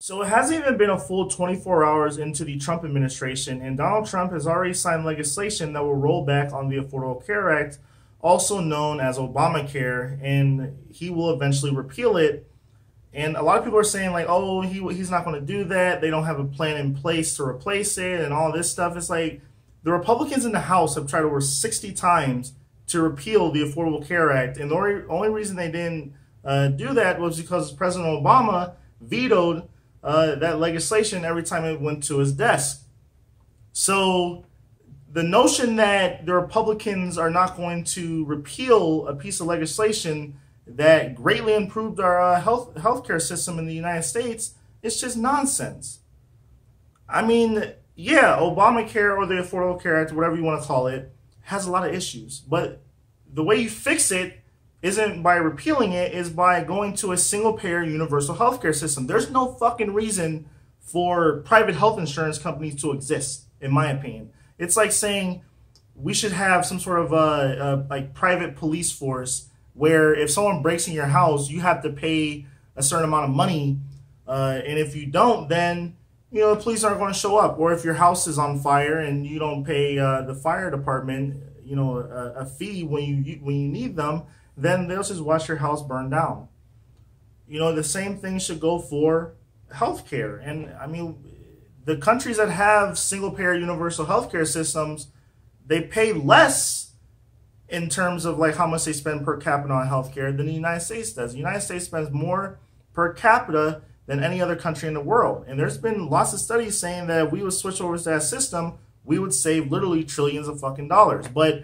So it hasn't even been a full 24 hours into the Trump administration, and Donald Trump has already signed legislation that will roll back on the Affordable Care Act, also known as Obamacare, and he will eventually repeal it. And a lot of people are saying like, oh, he's not going to do that. They don't have a plan in place to replace it and all this stuff. It's like the Republicans in the House have tried over 60 times to repeal the Affordable Care Act, and the only reason they didn't do that was because President Obama vetoed that legislation every time it went to his desk. So the notion that the Republicans are not going to repeal a piece of legislation that greatly improved our healthcare system in the United States is just nonsense. I mean, yeah, Obamacare or the Affordable Care Act, whatever you want to call it, has a lot of issues. But the way you fix it isn't by repealing it, is by going to a single-payer universal healthcare system. There's no fucking reason for private health insurance companies to exist, in my opinion. It's like saying we should have some sort of like private police force where if someone breaks in your house, you have to pay a certain amount of money, and if you don't, then the police aren't going to show up. Or if your house is on fire and you don't pay the fire department, a fee when you need them, then they'll just watch your house burn down. The same thing should go for healthcare. And I mean, the countries that have single-payer universal healthcare systems, they pay less in terms of like how much they spend per capita on healthcare than the United States does. The United States spends more per capita than any other country in the world. And there's been lots of studies saying that if we would switch over to that system, we would save literally trillions of fucking dollars. But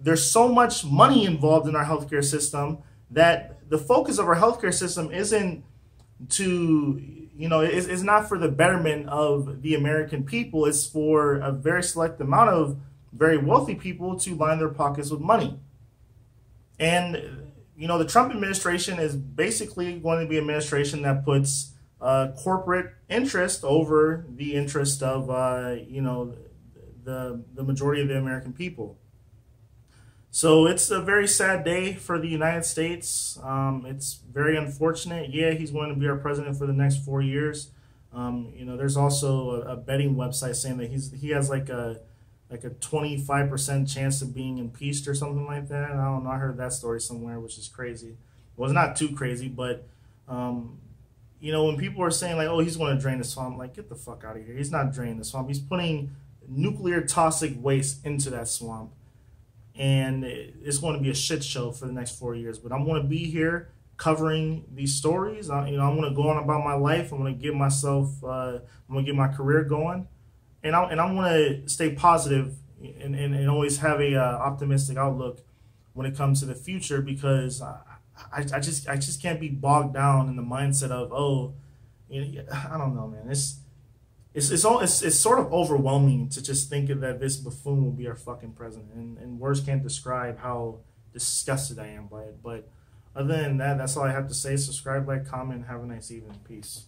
there's so much money involved in our healthcare system that the focus of our healthcare system isn't to, it's not for the betterment of the American people. It's for a very select amount of very wealthy people to line their pockets with money. And, the Trump administration is basically going to be an administration that puts corporate interest over the interest of, the majority of the American people. So it's a very sad day for the United States. It's very unfortunate. Yeah, he's going to be our president for the next 4 years. There's also a betting website saying that he has like a 25% chance of being impeached or something like that. I don't know. I heard that story somewhere, which is crazy. Well, it's not too crazy, but when people are saying like, oh, he's going to drain the swamp, like, get the fuck out of here. He's not draining the swamp. He's putting nuclear toxic waste into that swamp. And it's going to be a shit show for the next 4 years. But I'm going to be here covering these stories. I'm going to go on about my life. I'm going to get myself, I'm going to get my career going. And I'm going to stay positive and always have a optimistic outlook when it comes to the future, because I just can't be bogged down in the mindset of, oh, I don't know, man. It's sort of overwhelming to just think that this buffoon will be our fucking president, and words can't describe how disgusted I am by it. But other than that, that's all I have to say. Subscribe, like, comment, have a nice evening. Peace.